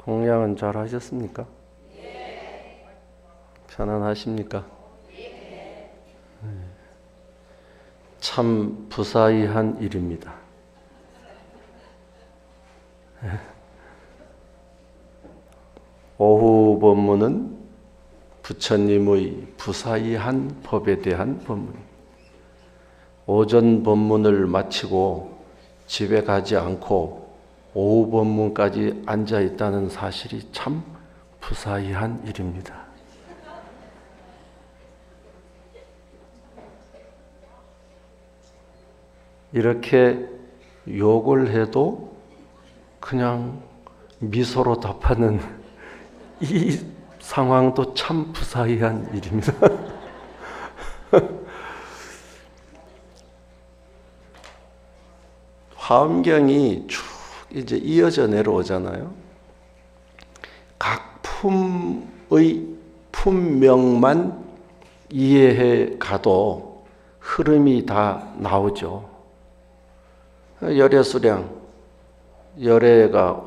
공양은 잘 하셨습니까? 편안하십니까? 참 부사의한 일입니다. 오후 법문은 부처님의 부사의한 법에 대한 법문. 오전 법문을 마치고 집에 가지 않고 오후 법문까지 앉아 있다는 사실이 참 부사의한 일입니다. 이렇게 욕을 해도 그냥 미소로 답하는 이 상황도 참 부사의한 일입니다. 화엄경이 쭉 이제 이어져 내려오잖아요. 각 품의 품명만 이해해 가도 흐름이 다 나오죠. 열애수량, 열애가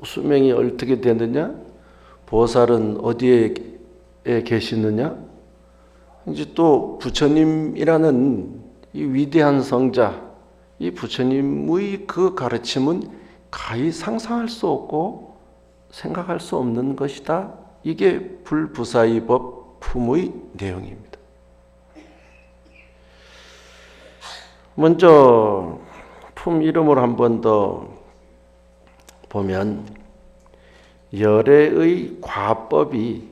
수명이 어떻게 되느냐? 보살은 어디에 계시느냐? 이제 또 부처님이라는 이 위대한 성자, 이 부처님의 그 가르침은 가히 상상할 수 없고 생각할 수 없는 것이다. 이게 불부사의법 품의 내용입니다. 먼저 품 이름을 한 번 더 보면 열애의 과법이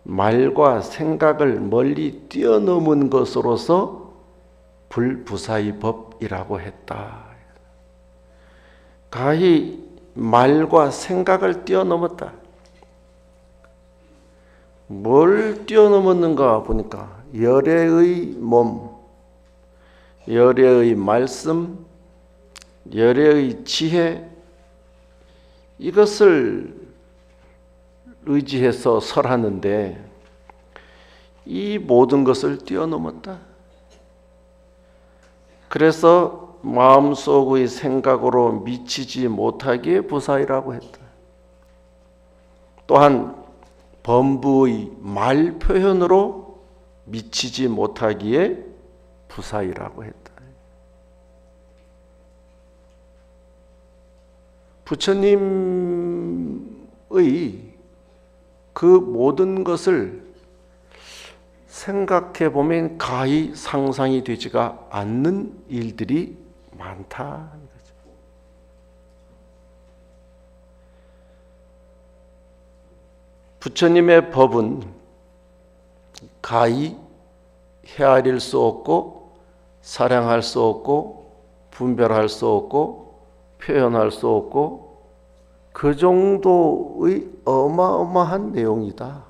말과 생각을 멀리 뛰어넘은 것으로서 불부사의법이라고 했다. 가히 말과 생각을 뛰어넘었다. 뭘 뛰어넘었는가 보니까 열애의 몸, 열애의 말씀, 열애의 지혜, 이것을 의지해서 설하는데 이 모든 것을 뛰어넘었다. 그래서 마음속의 생각으로 미치지 못하기에 부사의라고 했다. 또한 범부의 말 표현으로 미치지 못하기에 부사의라고 했다. 부처님의 그 모든 것을 생각해 보면 가히 상상이 되지가 않는 일들이 많다. 부처님의 법은 가히 헤아릴 수 없고 사량할 수 없고 분별할 수 없고 표현할 수 없고 그 정도의 어마어마한 내용이다.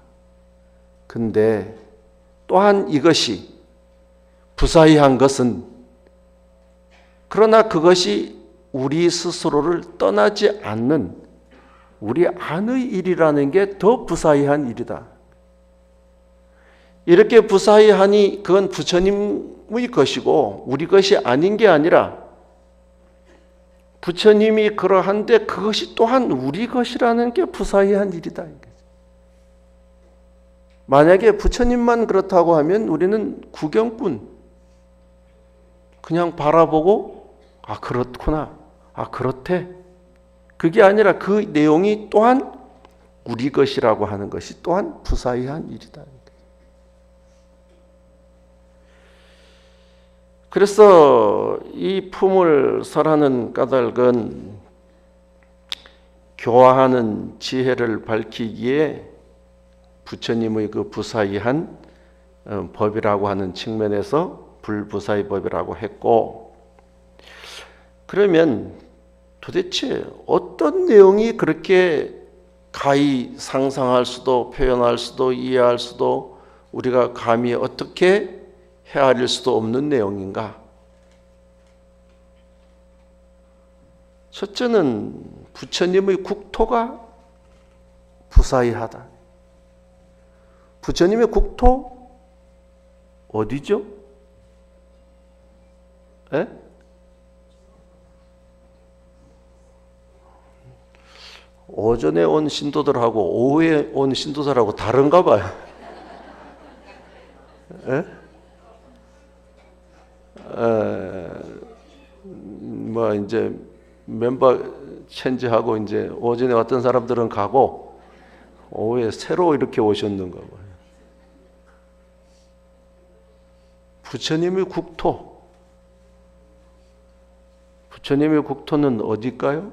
근데 또한 이것이 부사의한 것은 그러나 그것이 우리 스스로를 떠나지 않는 우리 안의 일이라는 게 더 부사의한 일이다. 이렇게 부사의하니 그건 부처님의 것이고 우리 것이 아닌 게 아니라 부처님이 그러한데 그것이 또한 우리 것이라는 게 부사의한 일이다. 만약에 부처님만 그렇다고 하면 우리는 구경꾼, 그냥 바라보고 아 그렇구나, 아 그렇대. 그게 아니라 그 내용이 또한 우리 것이라고 하는 것이 또한 부사의한 일이다. 그래서 이 품을 설하는 까닭은 교화하는 지혜를 밝히기에 부처님의 그 부사의한 법이라고 하는 측면에서 불부사의 법이라고 했고, 그러면 도대체 어떤 내용이 그렇게 가히 상상할 수도 표현할 수도 이해할 수도 우리가 감히 어떻게 헤아릴 수도 없는 내용인가? 첫째는 부처님의 국토가 부사의하다. 부처님의 국토 어디죠? 오전에 온 신도들하고 오후에 온 신도들하고 다른가 봐요. 에? 뭐 이제 멤버 체인지하고 이제 오전에 왔던 사람들은 가고 오후에 새로 이렇게 오셨는가 봐요. 부처님의 국토. 부처님의 국토는 어딜까요?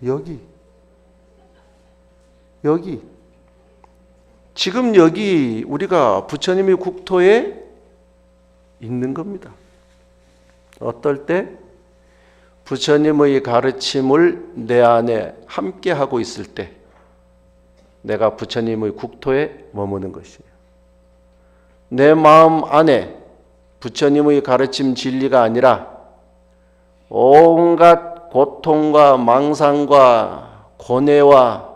여기. 지금 여기 우리가 부처님의 국토에 있는 겁니다. 어떨 때? 부처님의 가르침을 내 안에 함께 하고 있을 때 내가 부처님의 국토에 머무는 것이에요. 내 마음 안에 부처님의 가르침 진리가 아니라 온갖 고통과 망상과 고뇌와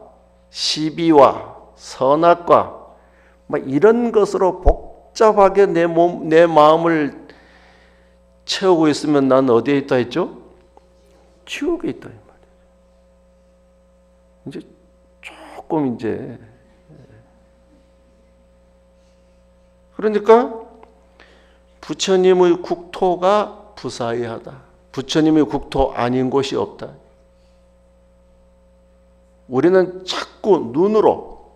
시비와 선악과 이런 것으로 복잡하게 내 마음을 채우고 있으면 난 어디에 있다 했죠? 지옥에 있다 이 말이에요. 이제 조금 그러니까 부처님의 국토가 부사의하다. 부처님의 국토 아닌 곳이 없다. 우리는 자꾸 눈으로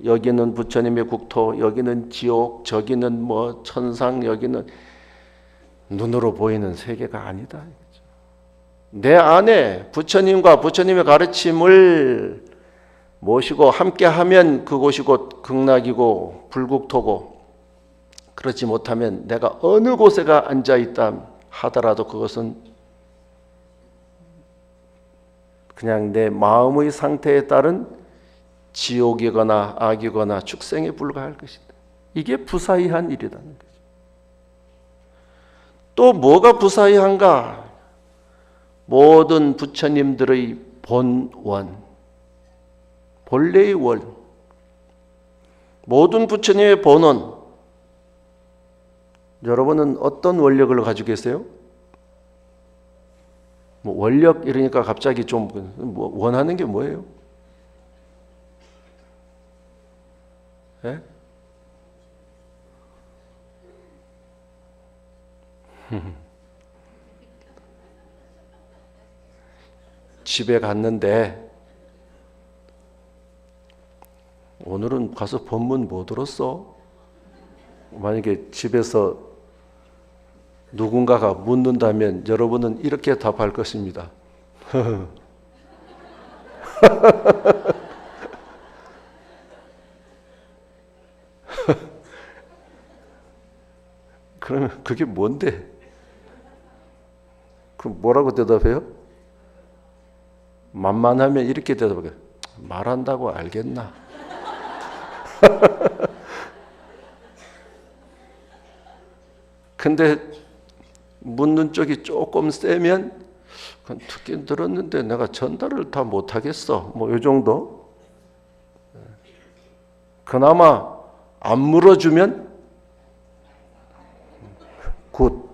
여기는 부처님의 국토, 여기는 지옥, 저기는 뭐 천상, 여기는 눈으로 보이는 세계가 아니다. 내 안에 부처님과 부처님의 가르침을 모시고 함께하면 그곳이 곧 극락이고 불국토고, 그렇지 못하면 내가 어느 곳에가 앉아있다 하더라도 그것은 그냥 내 마음의 상태에 따른 지옥이거나 악이거나 축생에 불과할 것이다. 이게 부사의한 일이라는 거죠. 또 뭐가 부사의한가? 모든 부처님들의 본원, 본래의 원, 모든 부처님의 본원, 여러분은 어떤 원력을 가지고 계세요? 뭐 원력 이러니까 갑자기 좀 원하는 게 뭐예요? 예? 집에 갔는데 오늘은 가서 법문 뭐 들었어? 만약에 집에서 누군가가 묻는다면 여러분은 이렇게 답할 것입니다. 그러면 그게 뭔데? 그럼 뭐라고 대답해요? 만만하면 이렇게 대답해요. 말한다고 알겠나? 근데 묻는 쪽이 조금 세면 듣긴 들었는데 내가 전달을 다 못하겠어. 뭐 이 정도. 그나마 안 물어주면 굿.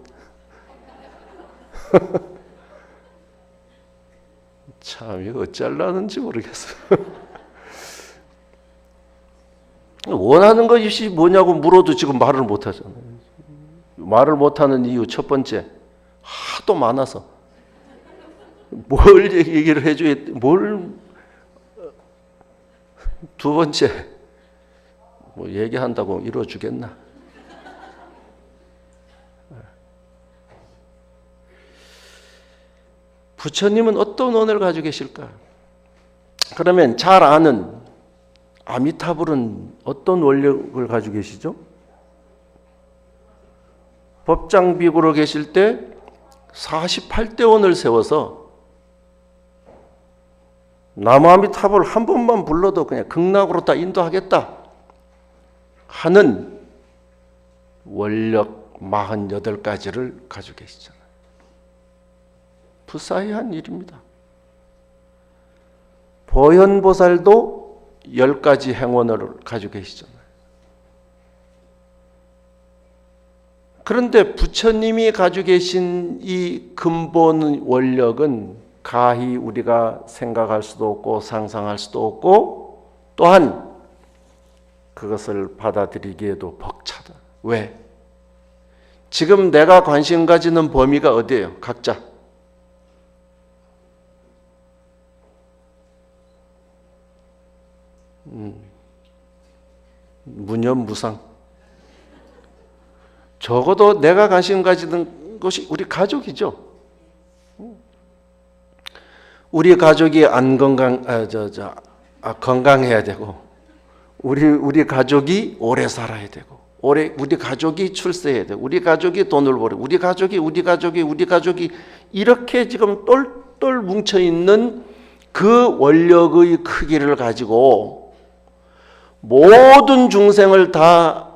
참 이거 어쩌려는지 모르겠어. 원하는 것이 뭐냐고 물어도 지금 말을 못하잖아요. 말을 못하는 이유 첫 번째, 하도 많아서 뭘 얘기를 해줘야, 두 번째, 뭐 얘기한다고 이루어주겠나? 부처님은 어떤 원을 가지고 계실까? 그러면 잘 아는 아미타불은 어떤 원력을 가지고 계시죠? 법장비구로 계실 때 48대원을 세워서 나무아미타불 한 번만 불러도 그냥 극락으로 다 인도하겠다 하는 원력 48가지를 가지고 계시잖아요. 부사의한 일입니다. 보현보살도 10가지 행원을 가지고 계시잖아요. 그런데 부처님이 가지고 계신 이 근본 원력은 가히 우리가 생각할 수도 없고 상상할 수도 없고 또한 그것을 받아들이기에도 벅차다. 왜? 지금 내가 관심 가지는 범위가 어디예요? 각자. 무념무상. 적어도 내가 관심 가지는 것이 우리 가족이죠. 우리 가족이 안 건강해야 되고, 우리 가족이 오래 살아야 되고, 우리 가족이 출세해야 되고, 우리 가족이 돈을 벌고, 우리 가족이 이렇게 지금 똘똘 뭉쳐 있는 그 원력의 크기를 가지고 모든 중생을 다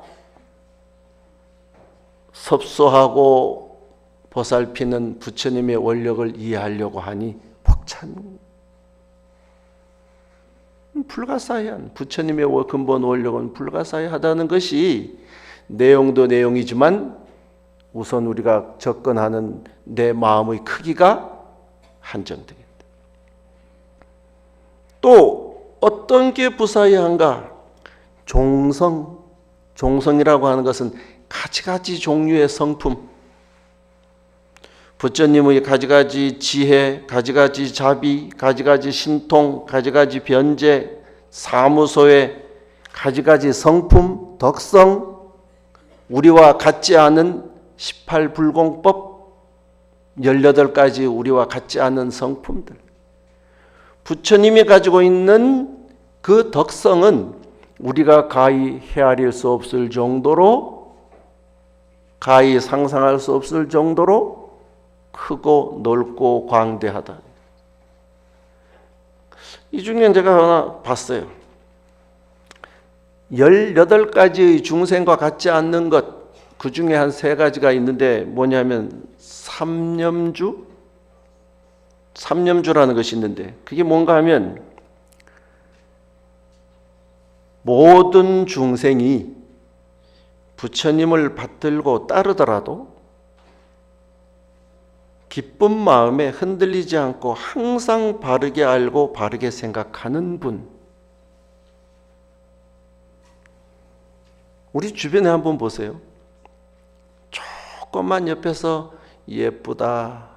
섭소하고 보살피는 부처님의 원력을 이해하려고 하니 벅찬, 불가사의한, 부처님의 근본 원력은 불가사의하다는 것이 내용도 내용이지만 우선 우리가 접근하는 내 마음의 크기가 한정되겠다. 또 어떤 게 부사의한가? 종성이라고 하는 것은 가지가지 종류의 성품, 부처님의 가지가지 지혜, 가지가지 자비, 가지가지 신통, 가지가지 변제, 사무소의 가지가지 성품, 덕성, 우리와 같지 않은 18불공법, 18가지 우리와 같지 않은 성품들, 부처님이 가지고 있는 그 덕성은 우리가 가히 헤아릴 수 없을 정도로, 가히 상상할 수 없을 정도로 크고 넓고 광대하다. 이 중에 제가 하나 봤어요. 18가지의 중생과 같지 않는 것, 그 중에 한 3가지가 있는데 뭐냐면 삼념주라는 것이 있는데, 그게 뭔가 하면 모든 중생이 부처님을 받들고 따르더라도 기쁜 마음에 흔들리지 않고 항상 바르게 알고 바르게 생각하는 분. 우리 주변에 한번 보세요. 조금만 옆에서 예쁘다,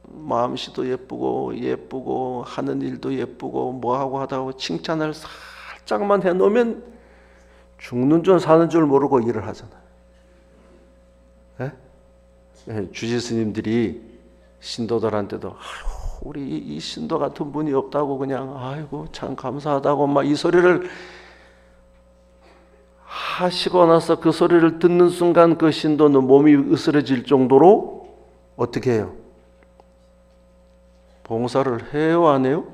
마음씨도 예쁘고 하는 일도 예쁘고 뭐하고 하다고 칭찬을 살짝만 해놓으면 죽는 줄 사는 줄 모르고 일을 하잖아요. 주지 스님들이 신도들한테도 우리 이 신도 같은 분이 없다고 그냥 아이고 참 감사하다고 막 이 소리를 하시고 나서 그 소리를 듣는 순간 그 신도는 몸이 으스러질 정도로 어떻게 해요? 봉사를 해요, 안 해요?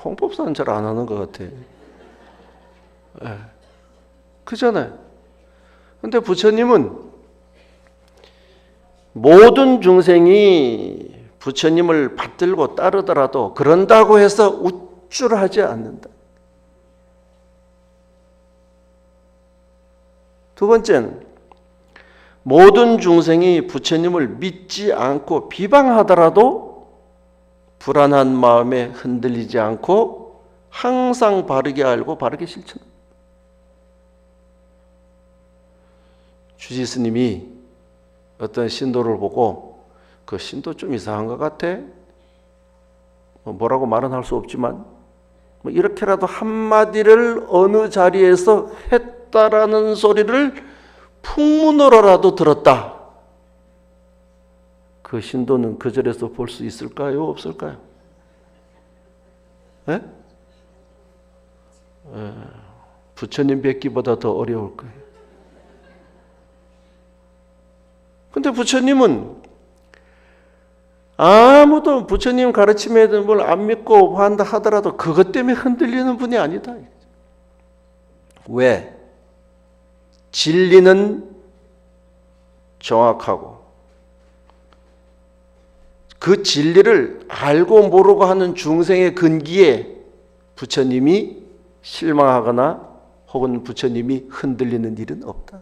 홍법사는 잘 안 하는 것 같아. 그잖아요. 근데 부처님은 모든 중생이 부처님을 받들고 따르더라도 그런다고 해서 우쭐하지 않는다. 두 번째는 모든 중생이 부처님을 믿지 않고 비방하더라도 불안한 마음에 흔들리지 않고 항상 바르게 알고 바르게 실천한다. 주지 스님이 어떤 신도를 보고 그 신도 좀 이상한 것 같아? 뭐라고 말은 할 수 없지만 이렇게라도 한마디를 어느 자리에서 했다라는 소리를 풍문으로라도 들었다. 그 신도는 그 절에서 볼 수 있을까요? 없을까요? 부처님 뵙기보다 더 어려울 거예요. 근데 부처님은 아무도 부처님 가르침에 대한 걸 안 믿고 한다 하더라도 그것 때문에 흔들리는 분이 아니다. 왜? 진리는 정확하고 그 진리를 알고 모르고 하는 중생의 근기에 부처님이 실망하거나 혹은 부처님이 흔들리는 일은 없다.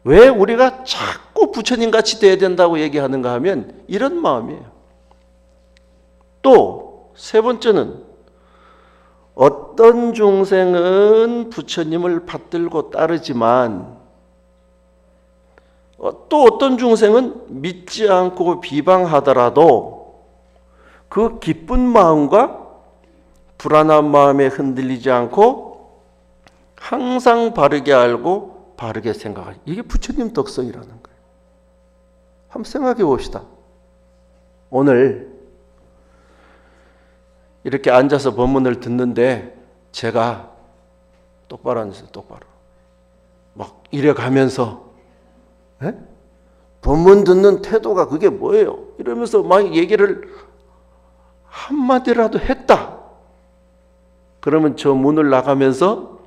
왜 우리가 자꾸 부처님같이 돼야 된다고 얘기하는가 하면 이런 마음이에요. 또 세 번째는 어떤 중생은 부처님을 받들고 따르지만 또 어떤 중생은 믿지 않고 비방하더라도 그 기쁜 마음과 불안한 마음에 흔들리지 않고 항상 바르게 알고 바르게 생각하기. 이게 부처님 덕성이라는 거예요. 한번 생각해 봅시다. 오늘 이렇게 앉아서 법문을 듣는데 제가 똑바로 앉아서 똑바로 막 이래 가면서 법문 듣는 태도가 그게 뭐예요? 이러면서 막 얘기를 한마디라도 했다. 그러면 저 문을 나가면서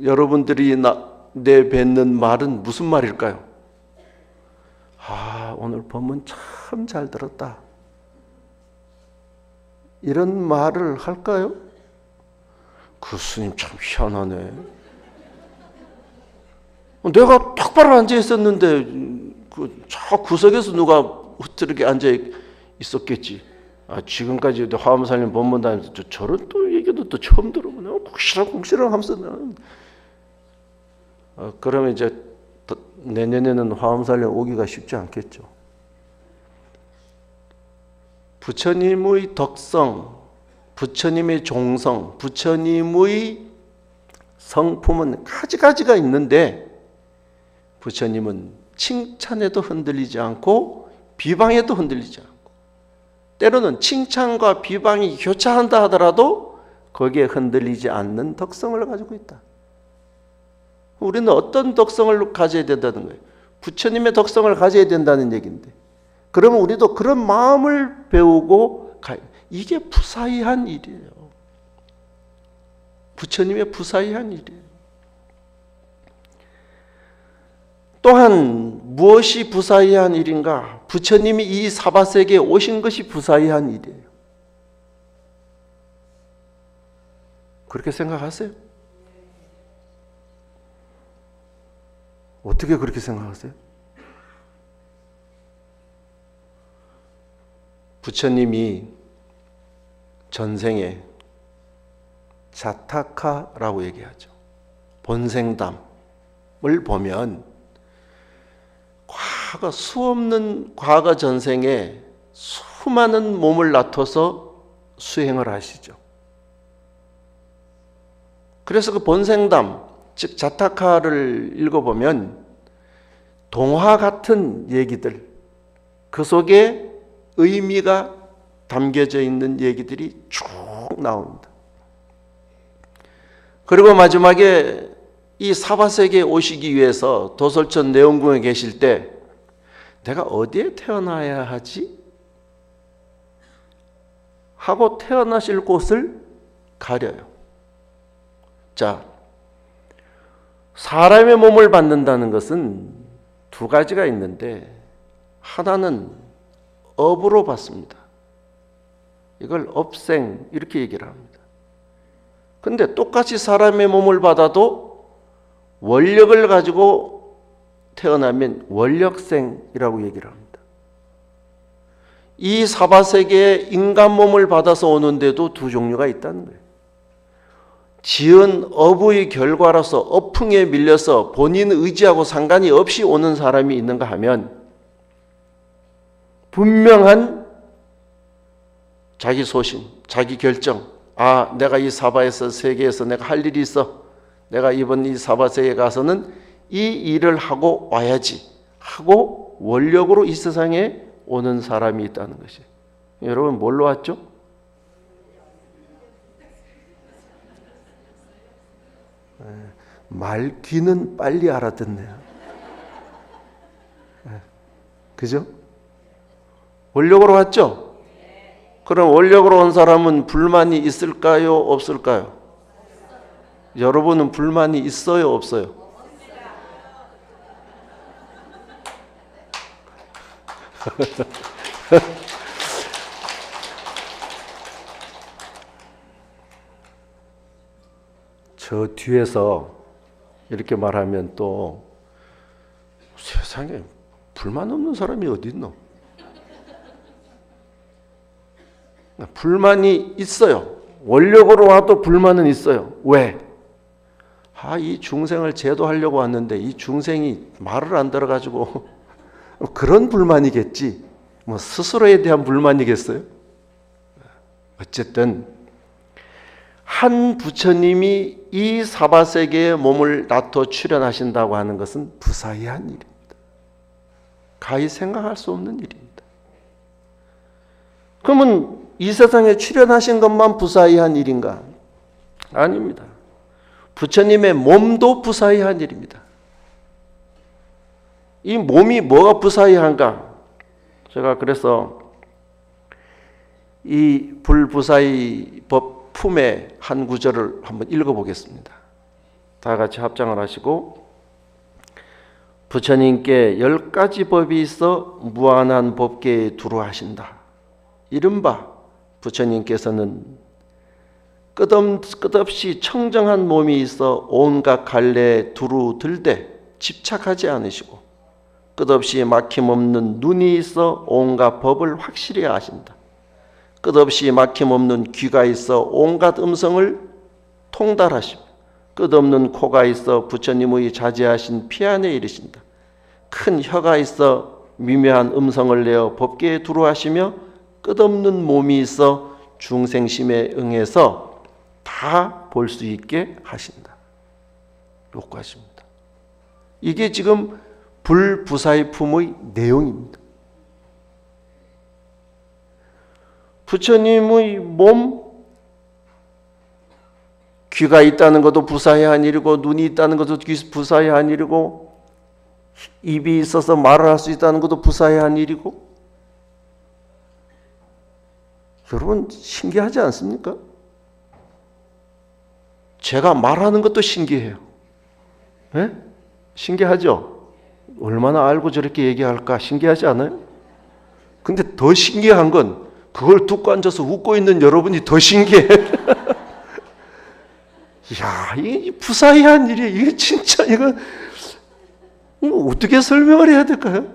여러분들이 내뱉는 말은 무슨 말일까요? 아, 오늘 법문 참 잘 들었다. 이런 말을 할까요? 그 스님 참 희한하네. 내가 똑바로 앉아 있었는데 저 구석에서 누가 흐트르게 앉아 있었겠지. 지금까지 화엄살림 법문 다니면서 저런 또 얘기도 또 처음 들어보네. 궁시렁궁시렁 하면서 나는. 그러면 이제 내년에는 화엄살림 오기가 쉽지 않겠죠. 부처님의 덕성, 부처님의 종성, 부처님의 성품은 가지가지가 있는데 부처님은 칭찬에도 흔들리지 않고 비방에도 흔들리지 않고 때로는 칭찬과 비방이 교차한다 하더라도 거기에 흔들리지 않는 덕성을 가지고 있다. 우리는 어떤 덕성을 가져야 된다는 거예요? 부처님의 덕성을 가져야 된다는 얘기인데 그러면 우리도 그런 마음을 배우고 가요. 이게 부사이한 일이에요. 부처님의 부사이한 일이에요. 또한 무엇이 부사이한 일인가? 부처님이 이 사바세계에 오신 것이 부사이한 일이에요. 그렇게 생각하세요? 어떻게 그렇게 생각하세요? 부처님이 전생에 자타카라고 얘기하죠. 본생담을 보면 수없는 과거 전생에 수많은 몸을 나눠서 수행을 하시죠. 그래서 그 본생담, 즉 자타카를 읽어보면 동화 같은 얘기들, 그 속에 의미가 담겨져 있는 얘기들이 쭉 나옵니다. 그리고 마지막에 이 사바세계에 오시기 위해서 도솔천 내원궁에 계실 때 내가 어디에 태어나야 하지? 하고 태어나실 곳을 가려요. 자, 사람의 몸을 받는다는 것은 두 가지가 있는데 하나는 업으로 받습니다. 이걸 업생 이렇게 얘기를 합니다. 근데 똑같이 사람의 몸을 받아도 원력을 가지고 태어나면 원력생이라고 얘기를 합니다. 이 사바세계에 인간 몸을 받아서 오는데도 두 종류가 있다는 거예요. 지은 업의 결과로서 업풍에 밀려서 본인 의지하고 상관이 없이 오는 사람이 있는가 하면 분명한 자기 소신, 자기 결정. 내가 이 사바에서 세계에서 내가 할 일이 있어. 내가 이번 이 사바세계에 가서는 이 일을 하고 와야지 하고 원력으로 이 세상에 오는 사람이 있다는 것이. 여러분 뭘로 왔죠? 말 귀는 빨리 알아듣네요. 그죠? 원력으로 왔죠? 그럼 원력으로 온 사람은 불만이 있을까요? 없을까요? 여러분은 불만이 있어요? 없어요? 저 뒤에서 이렇게 말하면 또 세상에 불만 없는 사람이 어디 있노? 불만이 있어요. 원력으로 와도 불만은 있어요. 왜? 이 중생을 제도하려고 왔는데 이 중생이 말을 안 들어가지고 그런 불만이겠지. 뭐 스스로에 대한 불만이겠어요? 어쨌든 한 부처님이 이 사바세계에 몸을 놔둬 출현하신다고 하는 것은 부사의한 일입니다. 가히 생각할 수 없는 일입니다. 그러면 이 세상에 출현하신 것만 부사의한 일인가? 아닙니다. 부처님의 몸도 부사의한 일입니다. 이 몸이 뭐가 부사의한가? 제가 그래서 이 불부사의 법 품의 한 구절을 한번 읽어보겠습니다. 다 같이 합장을 하시고, 부처님께 10가지 법이 있어 무한한 법계에 두루하신다. 이른바 부처님께서는 끝없이 청정한 몸이 있어 온갖 갈래에 두루 들되 집착하지 않으시고, 끝없이 막힘없는 눈이 있어 온갖 법을 확실히 아신다. 끝없이 막힘없는 귀가 있어 온갖 음성을 통달하시고, 끝없는 코가 있어 부처님의 자제하신 피 안에 이르신다. 큰 혀가 있어 미묘한 음성을 내어 법계에 두루하시며, 끝없는 몸이 있어 중생심에 응해서 다 볼 수 있게 하신다. 요까지입니다. 이게 지금 불부사의 품의 내용입니다. 부처님의 몸, 귀가 있다는 것도 부사의 한 일이고, 눈이 있다는 것도 부사의 한 일이고, 입이 있어서 말을 할 수 있다는 것도 부사의 한 일이고, 여러분 신기하지 않습니까? 제가 말하는 것도 신기해요. 네? 신기하죠? 얼마나 알고 저렇게 얘기할까 신기하지 않아요? 근데 더 신기한 건 그걸 듣고 앉아서 웃고 있는 여러분이 더 신기해. 야, 이 부사의한 일이 이게 진짜 이거 어떻게 설명을 해야 될까요?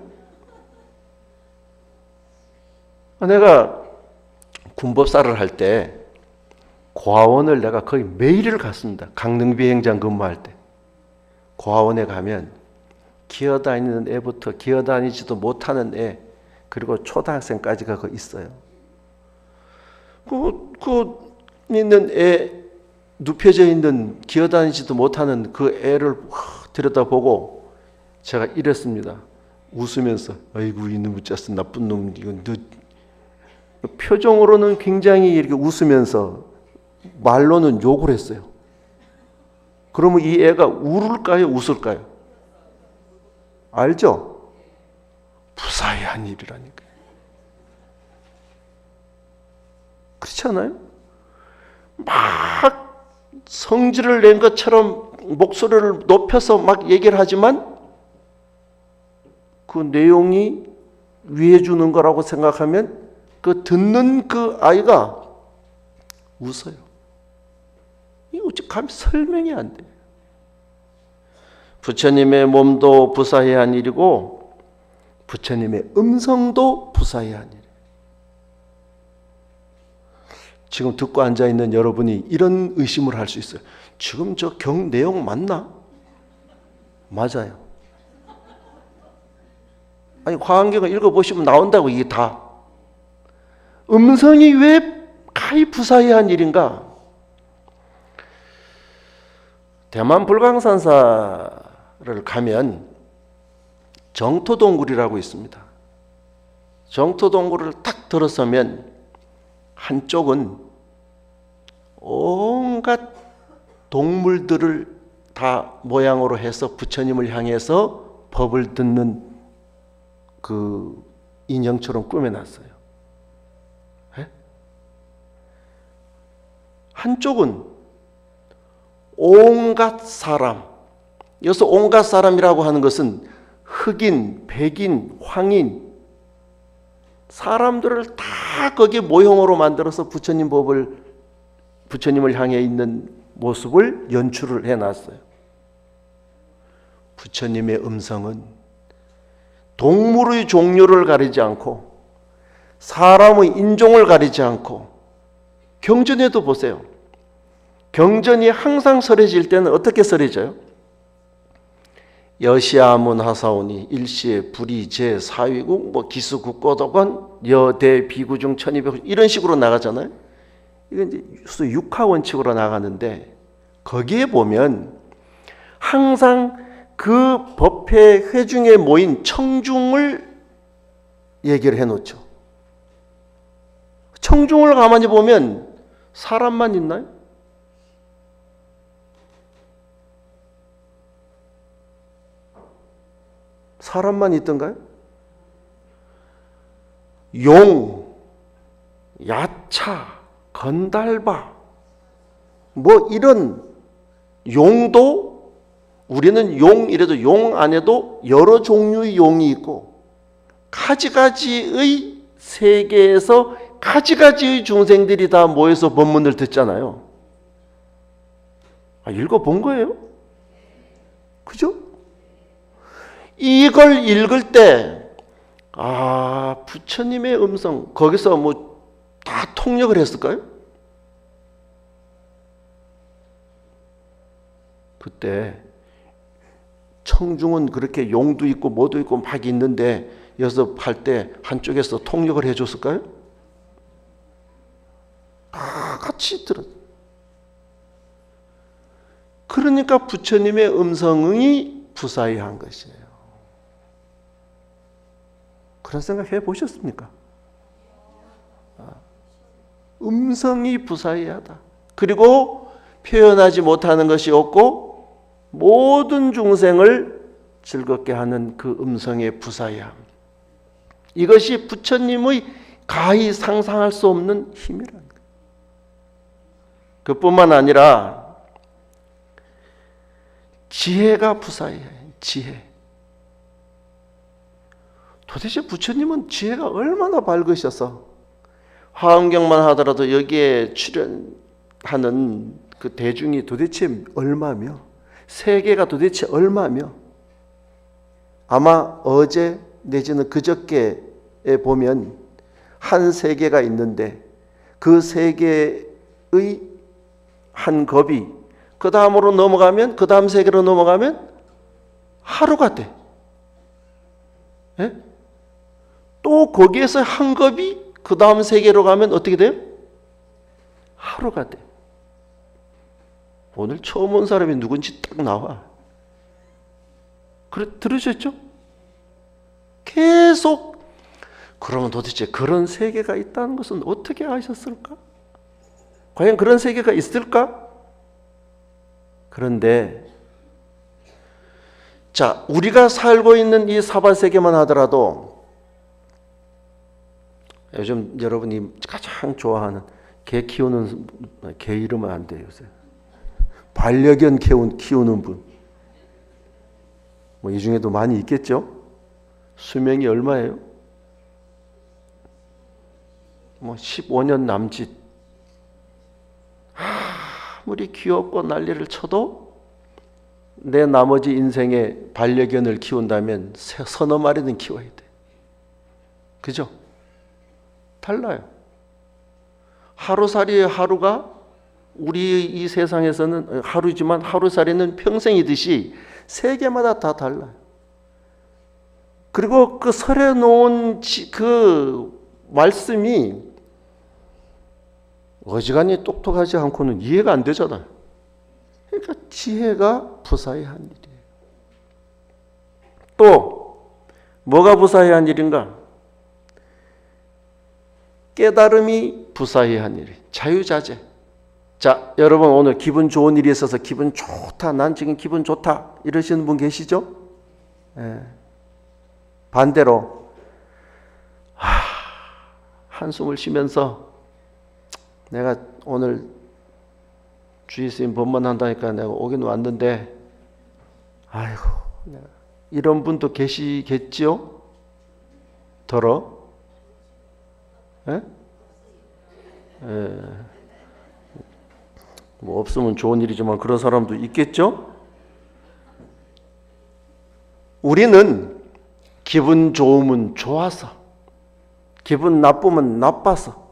내가 군법사를 할 때 고아원을 내가 거의 매일을 갔습니다. 강릉비행장 근무할 때. 고아원에 가면 기어다니는 애부터 기어다니지도 못하는 애, 그리고 초등학생까지가 그 있어요. 그 있는 애, 눕혀져 있는 기어다니지도 못하는 그 애를 들여다보고 제가 이랬습니다. 웃으면서, 아이고 이놈의 자식 나쁜 놈, 이건 너. 표정으로는 굉장히 이렇게 웃으면서 말로는 욕을 했어요. 그러면 이 애가 울을까요? 웃을까요? 알죠? 부사의한 일이라니까. 그렇지 않아요? 막 성질을 낸 것처럼 목소리를 높여서 막 얘기를 하지만 그 내용이 위해 주는 거라고 생각하면 그 듣는 그 아이가 웃어요. 이거 어찌 감히 설명이 안 돼. 부처님의 몸도 부사의한 일이고 부처님의 음성도 부사의한 일이에요. 지금 듣고 앉아있는 여러분이 이런 의심을 할 수 있어요. 지금 저 경 내용 맞나? 맞아요. 아니 화엄경을 읽어보시면 나온다고 이게 다. 음성이 왜 가히 부사의한 일인가? 대만 불광산사를 가면 정토동굴이라고 있습니다. 정토동굴을 딱 들어서면 한쪽은 온갖 동물들을 다 모양으로 해서 부처님을 향해서 법을 듣는 그 인형처럼 꾸며놨어요. 네? 한쪽은 온갖 사람, 여기서 온갖 사람이라고 하는 것은 흑인, 백인, 황인, 사람들을 다 거기에 모형으로 만들어서 부처님 법을, 부처님을 향해 있는 모습을 연출을 해놨어요. 부처님의 음성은 동물의 종류를 가리지 않고 사람의 인종을 가리지 않고, 경전에도 보세요. 경전이 항상 설해질 때는 어떻게 설해져요? 여시아문 하사오니 일시에 불이 제 사위국 뭐 기수국고덕원 여대 비구중 천이백 이런 식으로 나가잖아요. 이건 이제 육하 원칙으로 나가는데, 거기에 보면 항상 그 법회 회중에 모인 청중을 얘기를 해놓죠. 청중을 가만히 보면 사람만 있나요? 사람만 있던가요? 용, 야차, 건달바, 뭐 이런 용도, 우리는 용 이래도 용 안에도 여러 종류의 용이 있고 가지가지의 세계에서 가지가지의 중생들이 다 모여서 법문을 듣잖아요. 읽어본 거예요. 그죠? 이걸 읽을 때 부처님의 음성, 거기서 뭐 다 통역을 했을까요? 그때 청중은 그렇게 용도 있고 뭐도 있고 막 있는데 여기서 할 때 한쪽에서 통역을 해줬을까요? 다 같이 들었어요. 그러니까 부처님의 음성이 부사의한 것이에요. 그런 생각 해보셨습니까? 음성이 부사의하다. 그리고 표현하지 못하는 것이 없고 모든 중생을 즐겁게 하는 그 음성의 부사의함. 이것이 부처님의 가히 상상할 수 없는 힘이라는 거예요. 그뿐만 아니라 지혜가 부사의해요. 지혜. 도대체 부처님은 지혜가 얼마나 밝으셔서 화엄경만 하더라도 여기에 출연하는 그 대중이 도대체 얼마며, 세계가 도대체 얼마며, 아마 어제 내지는 그저께에 보면 한 세계가 있는데 그 세계의 한 겁이 그 다음으로 넘어가면, 그 다음 세계로 넘어가면 하루가 돼. 예? 또 거기에서 한 겁이 그 다음 세계로 가면 어떻게 돼요? 하루가 돼. 오늘 처음 온 사람이 누군지 딱 나와. 들으셨죠? 계속. 그러면 도대체 그런 세계가 있다는 것은 어떻게 아셨을까? 과연 그런 세계가 있을까? 그런데 자, 우리가 살고 있는 이 사바세계만 하더라도 요즘 여러분이 가장 좋아하는 개 키우는, 개 이러면 안 돼요 요새. 반려견 키우는 분, 뭐 이 중에도 많이 있겠죠. 수명이 얼마예요? 뭐 15년 남짓. 아무리 귀엽고 난리를 쳐도 내 나머지 인생에 반려견을 키운다면 서너 마리는 키워야 돼. 그죠? 달라요. 하루살이의 하루가 우리 이 세상에서는 하루지만 하루살이는 평생이듯이 세계마다 다 달라요. 그리고 그 설해 놓은 그 말씀이 어지간히 똑똑하지 않고는 이해가 안 되잖아요. 그러니까 지혜가 부사의한 일이에요. 또 뭐가 부사의한 일인가? 깨달음이 부사의한 일, 자유자재. 자, 여러분 오늘 기분 좋은 일이 있어서 기분 좋다, 난 지금 기분 좋다 이러시는 분 계시죠? 예. 반대로 한숨을 쉬면서 내가 오늘 주의스님 법문한다니까 내가 오긴 왔는데 아이고, 이런 분도 계시겠지요? 더러? 예? 예. 뭐 없으면 좋은 일이지만 그런 사람도 있겠죠? 우리는 기분 좋으면 좋아서, 기분 나쁘면 나빠서,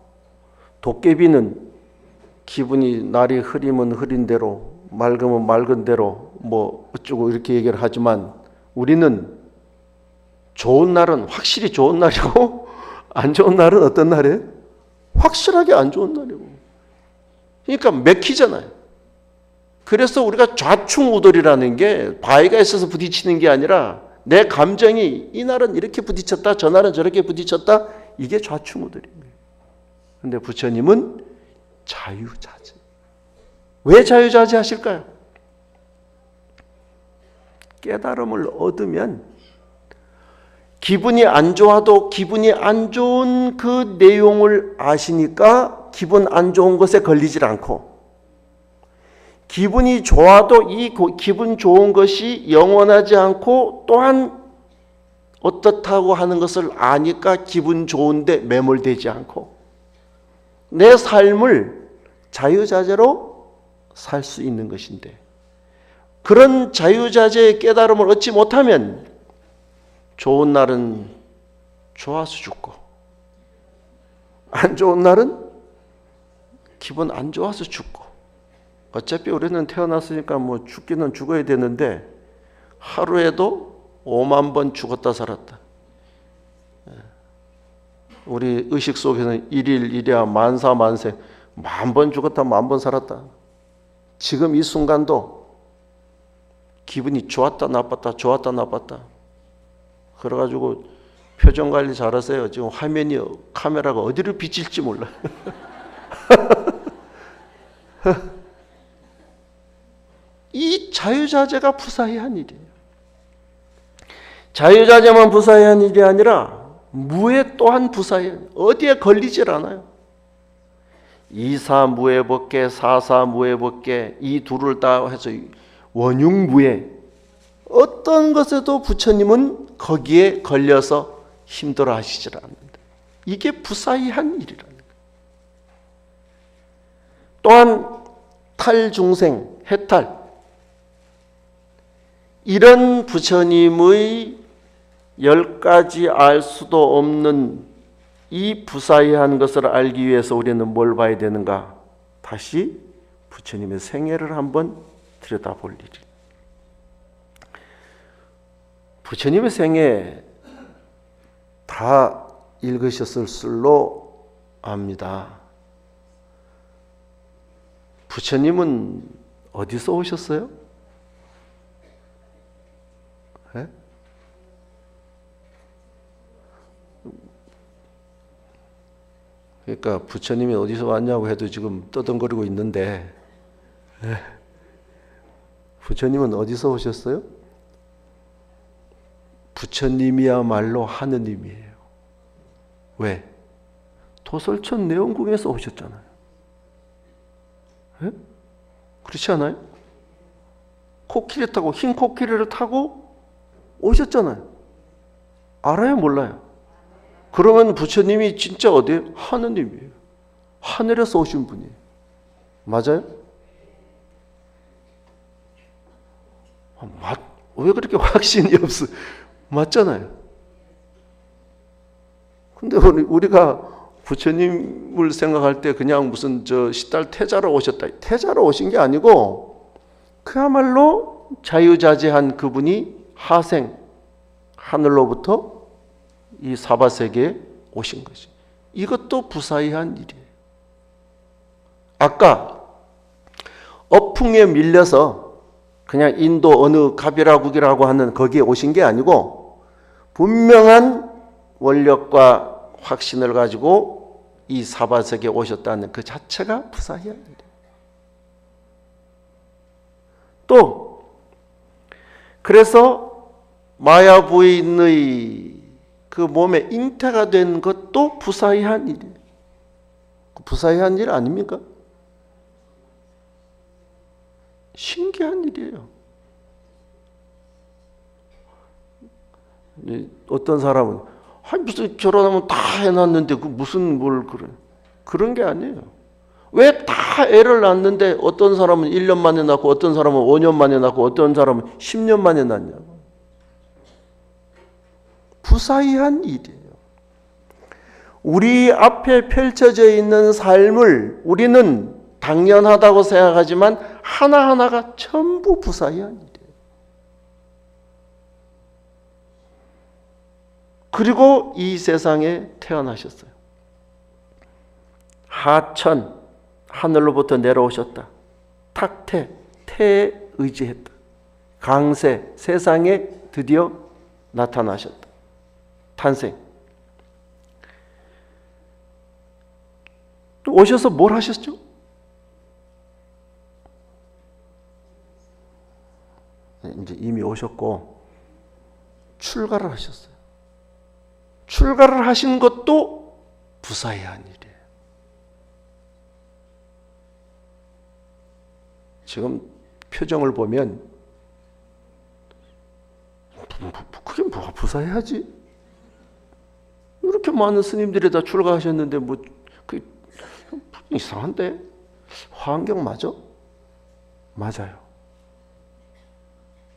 도깨비는 기분이 날이 흐리면 흐린 대로, 맑으면 맑은 대로 뭐 어쩌고 이렇게 얘기를 하지만 우리는 좋은 날은 확실히 좋은 날이고 안 좋은 날은 어떤 날이에요? 확실하게 안 좋은 날이고. 그러니까 맥히잖아요. 그래서 우리가 좌충우돌이라는 게 바위가 있어서 부딪히는 게 아니라 내 감정이 이 날은 이렇게 부딪혔다, 저 날은 저렇게 부딪혔다, 이게 좌충우돌입니다. 그런데 부처님은 자유자재. 왜 자유자재 하실까요? 깨달음을 얻으면 기분이 안 좋아도 기분이 안 좋은 그 내용을 아시니까 기분 안 좋은 것에 걸리질 않고, 기분이 좋아도 이 기분 좋은 것이 영원하지 않고 또한 어떻다고 하는 것을 아니까 기분 좋은데 매몰되지 않고 내 삶을 자유자재로 살 수 있는 것인데, 그런 자유자재의 깨달음을 얻지 못하면 좋은 날은 좋아서 죽고 안 좋은 날은 기분 안 좋아서 죽고, 어차피 우리는 태어났으니까 뭐 죽기는 죽어야 되는데 하루에도 5만 번 죽었다 살았다. 우리 의식 속에는 일일 일야 만사 만세, 10,000번 죽었다 10,000번 살았다. 지금 이 순간도 기분이 좋았다 나빴다 좋았다 나빴다. 그래가지고 표정 관리 잘하세요. 지금 화면이, 카메라가 어디로 비칠지 몰라. 이 자유자재가 부사해한 일이에요. 자유자재만 부사해한 일이 아니라 무에 또한 부사해한, 어디에 걸리질 않아요. 이사무에법계, 사사무에법계, 이 둘을 다 해서 원흉무에, 어떤 것에도 부처님은 거기에 걸려서 힘들어 하시질 않는다. 이게 부사해한 일이라는 거예요. 또한 탈중생, 해탈, 이런 부처님의 10가지 알 수도 없는 이 부사해한 것을 알기 위해서 우리는 뭘 봐야 되는가? 다시 부처님의 생애를 한번 들여다볼 일이. 부처님의 생애 다 읽으셨을 줄로 압니다. 부처님은 어디서 오셨어요? 네? 그러니까 부처님이 어디서 왔냐고 해도 지금 떠덩거리고 있는데, 부처님은 어디서 오셨어요? 부처님이야말로 하느님이에요. 왜? 도솔천 내원궁에서 오셨잖아요. 네? 그렇지 않아요? 코끼리 타고, 흰 코끼리를 타고 오셨잖아요. 알아요? 몰라요? 그러면 부처님이 진짜 어디에요? 하느님이에요. 하늘에서 오신 분이에요. 맞아요? 왜 그렇게 확신이 없어? 맞잖아요. 근데 우리가 부처님을 생각할 때 그냥 무슨 시달 태자로 오셨다, 태자로 오신 게 아니고 그야말로 자유자재한 그분이 하생, 하늘로부터 이 사바세계에 오신 것이, 이것도 부사의한 일이에요. 아까 어풍에 밀려서 그냥 인도 어느 가비라국이라고 하는 거기에 오신 게 아니고 분명한 원력과 확신을 가지고 이 사바세계에 오셨다는 그 자체가 부사의한 일이에요. 또 그래서 마야 부인의 그 몸에 잉태가 된 것도 부사의한 일이에요. 부사의한 일 아닙니까? 신기한 일이에요. 어떤 사람은 무슨 결혼하면 다 해놨는데 그 무슨 뭘 그런 게 아니에요. 왜 다 애를 낳는데 어떤 사람은 1년 만에 낳고 어떤 사람은 5년 만에 낳고 어떤 사람은 10년 만에 낳냐고. 부사이한 일이에요. 우리 앞에 펼쳐져 있는 삶을 우리는 당연하다고 생각하지만 하나하나가 전부 부사이한 일이에요. 그리고 이 세상에 태어나셨어요. 하천, 하늘로부터 내려오셨다. 탁태, 태에 의지했다. 강세, 세상에 드디어 나타나셨다. 탄생. 또 오셔서 뭘 하셨죠? 이제 이미 오셨고 출가를 하셨어요. 출가를 하신 것도 부사의한 일이에요. 지금 표정을 보면 그게 뭐가 부사해야지? 이렇게 많은 스님들이 다 출가하셨는데 뭐 그 이상한데? 환경 맞아? 맞아요.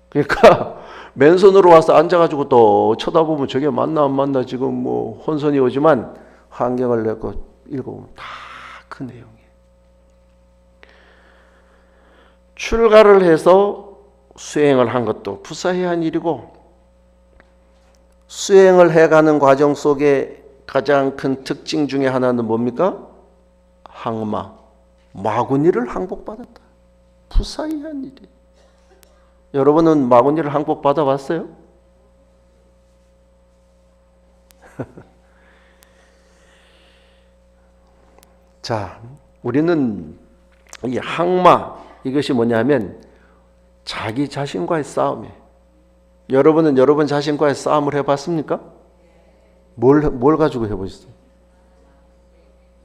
그러니까 맨손으로 와서 앉아가지고 또 쳐다보면 저게 맞나 안 맞나 지금 뭐 혼선이 오지만 환경을 내고 읽어보면 다 그 내용이에요. 출가를 해서 수행을 한 것도 부사해한 일이고, 수행을 해가는 과정 속에 가장 큰 특징 중에 하나는 뭡니까? 항마, 마구니를 항복받았다. 부사해한 일이에요. 여러분은 마구니를 항복받아 봤어요? 자, 우리는 이 항마, 이것이 뭐냐면 자기 자신과의 싸움이에요. 여러분은 여러분 자신과의 싸움을 해봤습니까? 뭘 가지고 해보셨어요?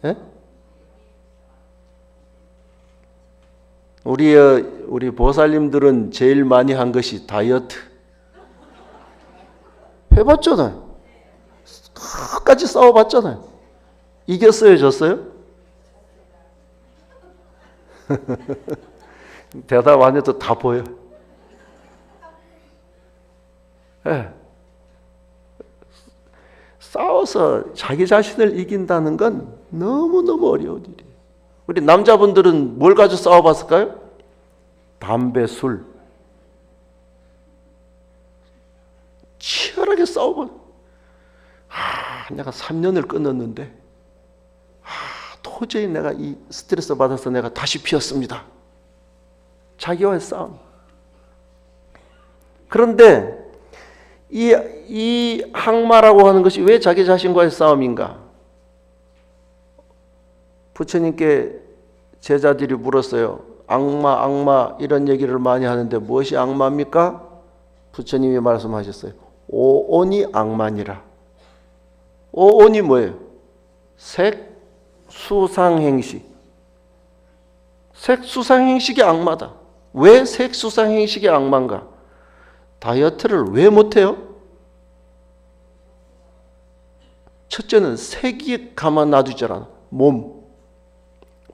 예? 우리 보살님들은 제일 많이 한 것이 다이어트. 해봤잖아요. 끝까지 싸워봤잖아요. 이겼어요, 졌어요? 대답 안 해도 다 보여. 네. 싸워서 자기 자신을 이긴다는 건 너무너무 어려운 일이에요. 우리 남자분들은 뭘 가지고 싸워봤을까요? 담배, 술. 치열하게 싸워봐. 내가 3년을 끊었는데 도저히 내가 이 스트레스 받아서 내가 다시 피웠습니다. 자기와의 싸움. 그런데 이 항마라고 하는 것이 왜 자기 자신과의 싸움인가? 부처님께 제자들이 물었어요. 악마 이런 얘기를 많이 하는데 무엇이 악마입니까? 부처님이 말씀하셨어요. 오온이 악마니라. 오온이 뭐예요? 색, 수상, 행식. 색, 수상, 행식이 악마다. 왜 색, 수상, 행식이 악마인가? 다이어트를 왜 못해요? 첫째는 색이 가만 놔두잖아.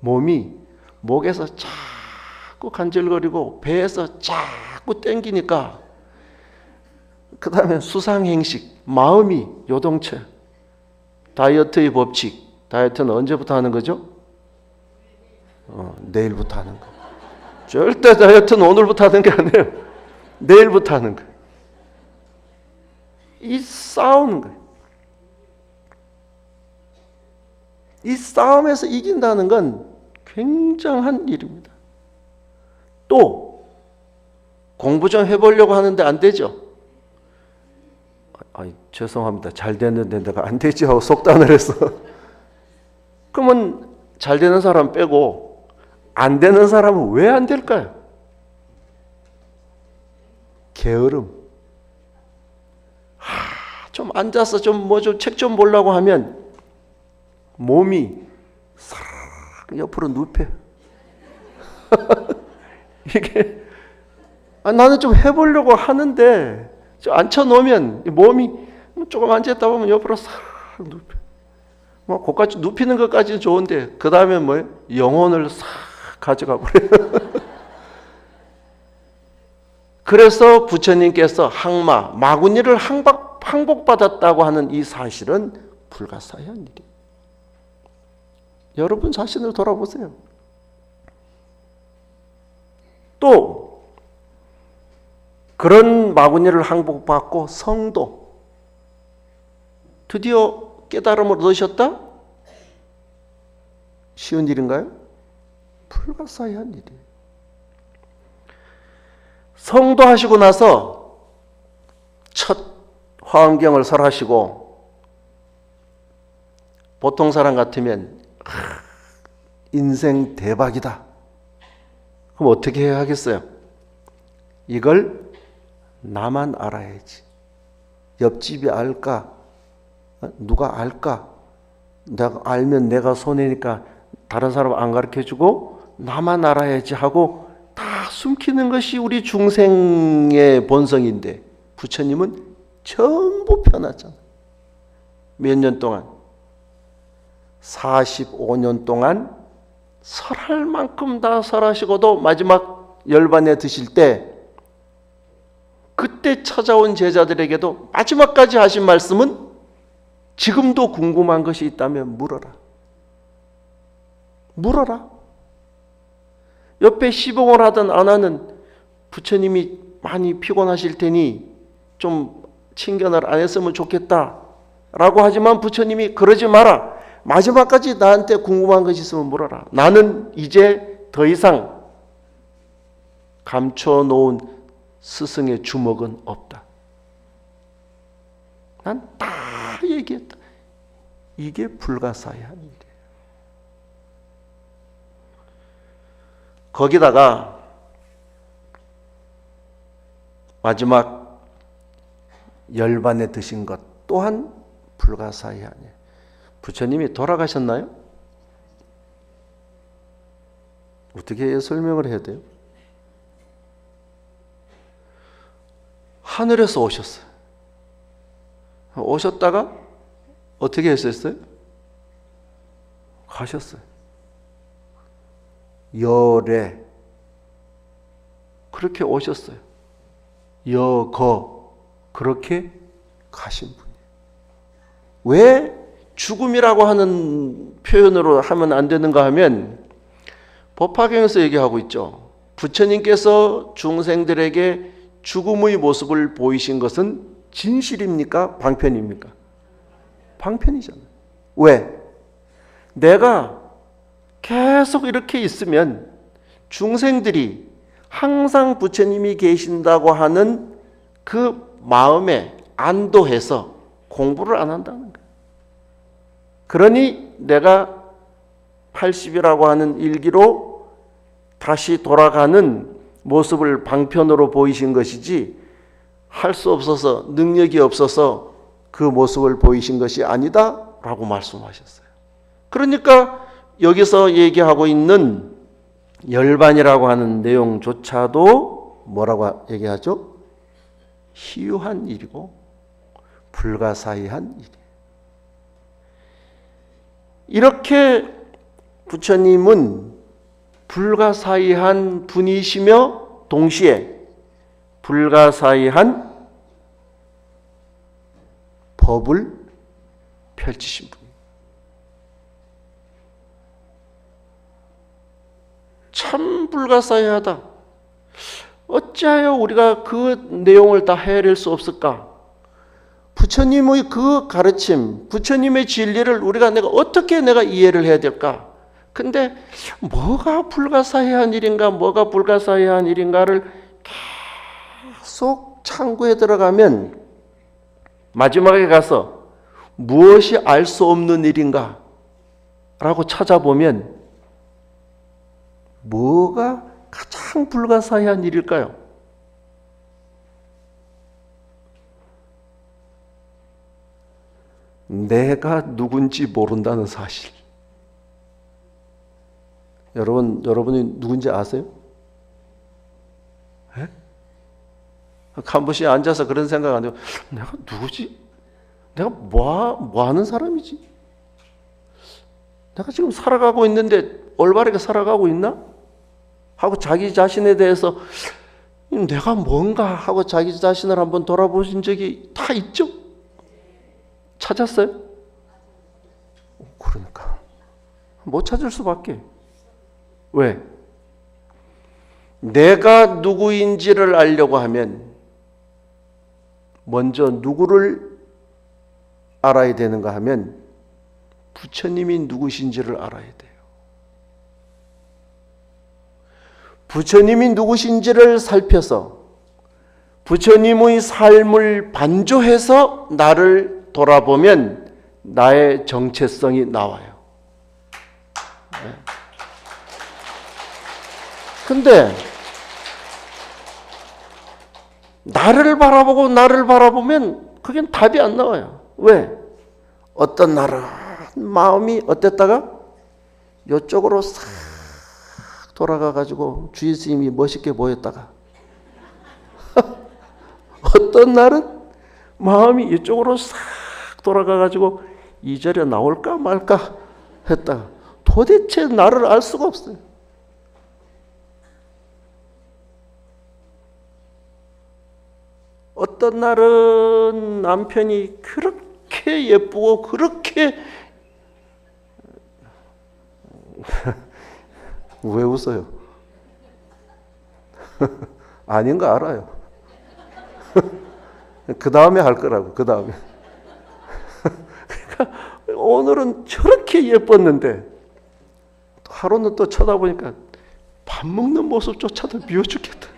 몸이 목에서 자꾸 간질거리고 배에서 자꾸 땡기니까, 그 다음에 수상행식, 마음이 요동쳐. 다이어트의 법칙. 다이어트는 언제부터 하는 거죠? 내일부터 하는 거. 절대 다이어트는 오늘부터 하는 게 아니에요. 내일부터 하는 거예요. 이 싸우는 거예요. 이 싸움에서 이긴다는 건 굉장한 일입니다. 또 공부 좀 해보려고 하는데 안 되죠. 죄송합니다. 잘 됐는데 내가 안 되지 하고 속단을 해서. 그러면 잘 되는 사람 빼고 안 되는 사람은 왜 안 될까요? 게으름. 좀 앉아서 좀 책 좀 보려고 하면 몸이 싹 옆으로 눕혀. 이게 나는 좀 해보려고 하는데 좀 앉혀놓으면 몸이 조금 앉았다 보면 옆으로 싹 눕혀. 뭐 그까지 눕히는 것까지는 좋은데 그 다음에 뭐예요? 영혼을 싹 가져가 버려요. 그래서 부처님께서 항마, 마구니를 항복받았다고 하는 이 사실은 불가사의한 일이에요. 여러분 자신을 돌아보세요. 또 그런 마구니를 항복받고 성도 드디어 깨달음을 얻으셨다? 쉬운 일인가요? 불가사의한 일이에요. 성도 하시고 나서 첫 화엄경을 설하시고 보통 사람 같으면 인생 대박이다. 그럼 어떻게 해야 하겠어요? 이걸 나만 알아야지. 옆집이 알까? 누가 알까? 내가 알면 내가 손해니까 다른 사람 안 가르쳐주고 나만 알아야지 하고 다 숨기는 것이 우리 중생의 본성인데 부처님은 전부 펴놨잖아. 몇 년 동안? 45년 동안 설할 만큼 다 설하시고도 마지막 열반에 드실 때 그때 찾아온 제자들에게도 마지막까지 하신 말씀은 지금도 궁금한 것이 있다면 물어라. 물어라. 옆에 시봉을 하든 안 하든 부처님이 많이 피곤하실 테니 좀 친견을 안 했으면 좋겠다 라고 하지만 부처님이 그러지 마라. 마지막까지 나한테 궁금한 것이 있으면 물어라. 나는 이제 더 이상 감춰놓은 스승의 주먹은 없다. 난 다 얘기했다. 이게 불가사의한 일이에요. 거기다가 마지막 열반에 드신 것 또한 불가사의한 일이에요. 부처님이 돌아가셨나요? 어떻게 설명을 해야 돼요? 하늘에서 오셨어요. 오셨다가 어떻게 했었어요? 가셨어요. 열에 그렇게 오셨어요. 여거 그렇게 가신 분이에요. 왜 죽음이라고 하는 표현으로 하면 안 되는가 하면 법화경에서 얘기하고 있죠. 부처님께서 중생들에게 죽음의 모습을 보이신 것은 진실입니까? 방편입니까? 방편이잖아요. 왜? 내가 계속 이렇게 있으면 중생들이 항상 부처님이 계신다고 하는 그 마음에 안도해서 공부를 안 한다는 거예요. 그러니 내가 80이라고 하는 일기로 다시 돌아가는 모습을 방편으로 보이신 것이지 할 수 없어서 능력이 없어서 그 모습을 보이신 것이 아니다 라고 말씀하셨어요. 그러니까 여기서 얘기하고 있는 열반이라고 하는 내용조차도 뭐라고 얘기하죠? 희유한 일이고 불가사의한 일이에요. 이렇게 부처님은 불가사의한 분이시며 동시에 불가사의한 법을 펼치신 분이에요. 참 불가사의하다. 어찌하여 우리가 그 내용을 다 헤아릴 수 없을까? 부처님의 그 가르침, 부처님의 진리를 내가 어떻게 이해를 해야 될까? 근데 뭐가 불가사의한 일인가, 뭐가 불가사의한 일인가를 계속 참고해 들어가면 마지막에 가서 무엇이 알 수 없는 일인가 라고 찾아보면 뭐가 가장 불가사의한 일일까요? 내가 누군지 모른다는 사실. 여러분이 누군지 아세요? 에? 한 번씩 앉아서 그런 생각 안 해요. 내가 누구지? 내가 뭐 하는 사람이지? 내가 지금 살아가고 있는데 올바르게 살아가고 있나? 하고 자기 자신에 대해서 내가 뭔가 하고 자기 자신을 한번 돌아보신 적이 다 있죠? 찾았어요? 그러니까 못 찾을 수밖에. 왜? 내가 누구인지를 알려고 하면 먼저 누구를 알아야 되는가 하면 부처님이 누구신지를 알아야 돼요. 부처님이 누구신지를 살펴서 부처님의 삶을 반조해서 나를 돌아보면 나의 정체성이 나와요. 근데 나를 바라보면 그게 답이 안 나와요. 왜? 어떤 날은 마음이 어땠다가 이쪽으로 싹 돌아가가지고 주의 스님이 멋있게 보였다가 어떤 날은 마음이 이쪽으로 싹 돌아가가지고 이 자리에 나올까 말까 했다가 도대체 나를 알 수가 없어요. 어떤 날은 남편이 그렇게 예쁘고 그렇게 왜 웃어요? 아닌 거 알아요. 그 다음에 할 거라고, 그 다음에. 그러니까 오늘은 저렇게 예뻤는데 하루는 또 쳐다보니까 밥 먹는 모습조차도 미워 죽겠다.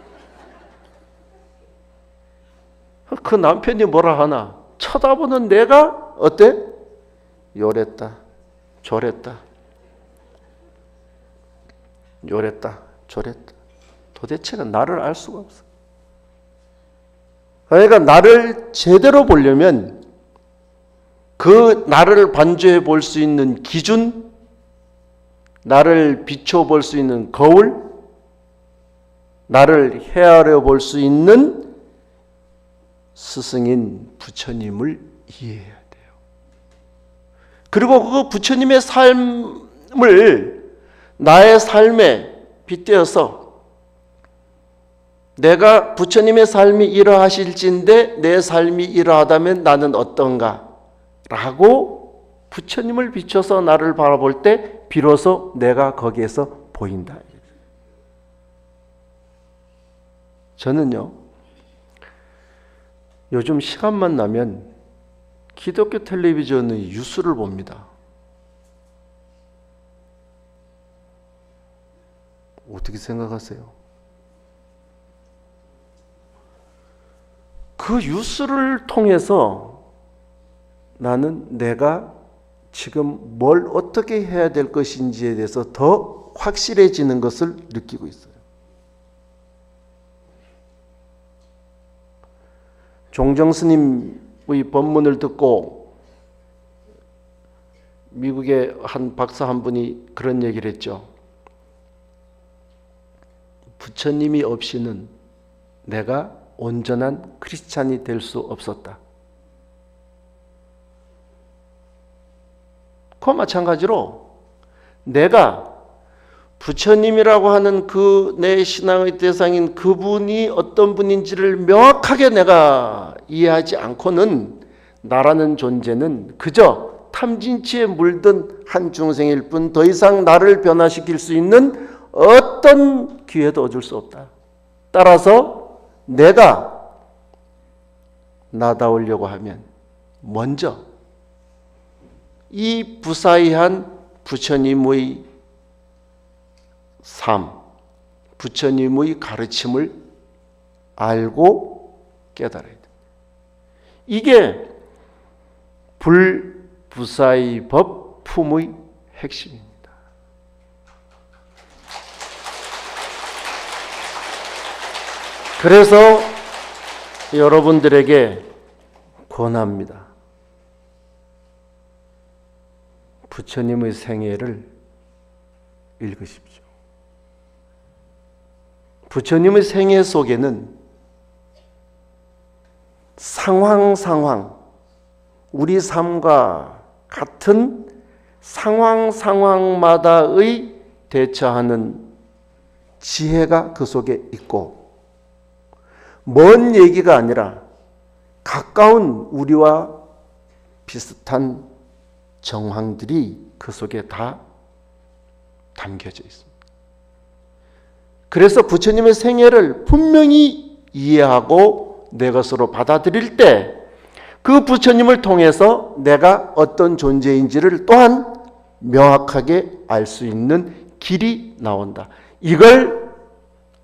그 남편이 뭐라 하나? 쳐다보는 내가 어때? 요랬다, 저랬다. 요랬다, 저랬다. 도대체가 나를 알 수가 없어. 그러니까 나를 제대로 보려면 그 나를 반조해 볼 수 있는 기준, 나를 비춰 볼 수 있는 거울, 나를 헤아려 볼 수 있는 스승인 부처님을 이해해야 돼요. 그리고 그 부처님의 삶을 나의 삶에 빗대어서 내가 부처님의 삶이 이러하실진데 내 삶이 이러하다면 나는 어떤가? 라고 부처님을 비춰서 나를 바라볼 때 비로소 내가 거기에서 보인다. 저는요, 요즘 시간만 나면 기독교 텔레비전의 뉴스를 봅니다. 어떻게 생각하세요? 그 뉴스를 통해서 나는 내가 지금 뭘 어떻게 해야 될 것인지에 대해서 더 확실해지는 것을 느끼고 있어요. 종정 스님의 법문을 듣고 미국의 한 박사 한 분이 그런 얘기를 했죠. 부처님이 없이는 내가 온전한 크리스찬이 될 수 없었다. 그와 마찬가지로 내가 부처님이라고 하는 그 내 신앙의 대상인 그분이 어떤 분인지를 명확하게 내가 이해하지 않고는 나라는 존재는 그저 탐진치에 물든 한 중생일 뿐 더 이상 나를 변화시킬 수 있는 어떤 기회도 얻을 수 없다. 따라서 내가 나다우려고 하면 먼저 이 부사이한 부처님의 삶, 부처님의 가르침을 알고 깨달아야 돼. 이게 불부사의 법 품의 핵심입니다. 그래서 여러분들에게 권합니다. 부처님의 생애를 읽으십시오. 부처님의 생애 속에는 상황 우리 삶과 같은 상황마다의 대처하는 지혜가 그 속에 있고, 먼 얘기가 아니라 가까운 우리와 비슷한 정황들이 그 속에 다 담겨져 있습니다. 그래서 부처님의 생애를 분명히 이해하고 내 것으로 받아들일 때 그 부처님을 통해서 내가 어떤 존재인지를 또한 명확하게 알 수 있는 길이 나온다. 이걸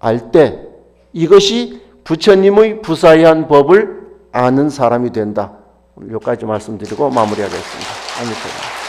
알 때 이것이 부처님의 부사의한 법을 아는 사람이 된다. 여기까지 말씀드리고 마무리하겠습니다. 아미토.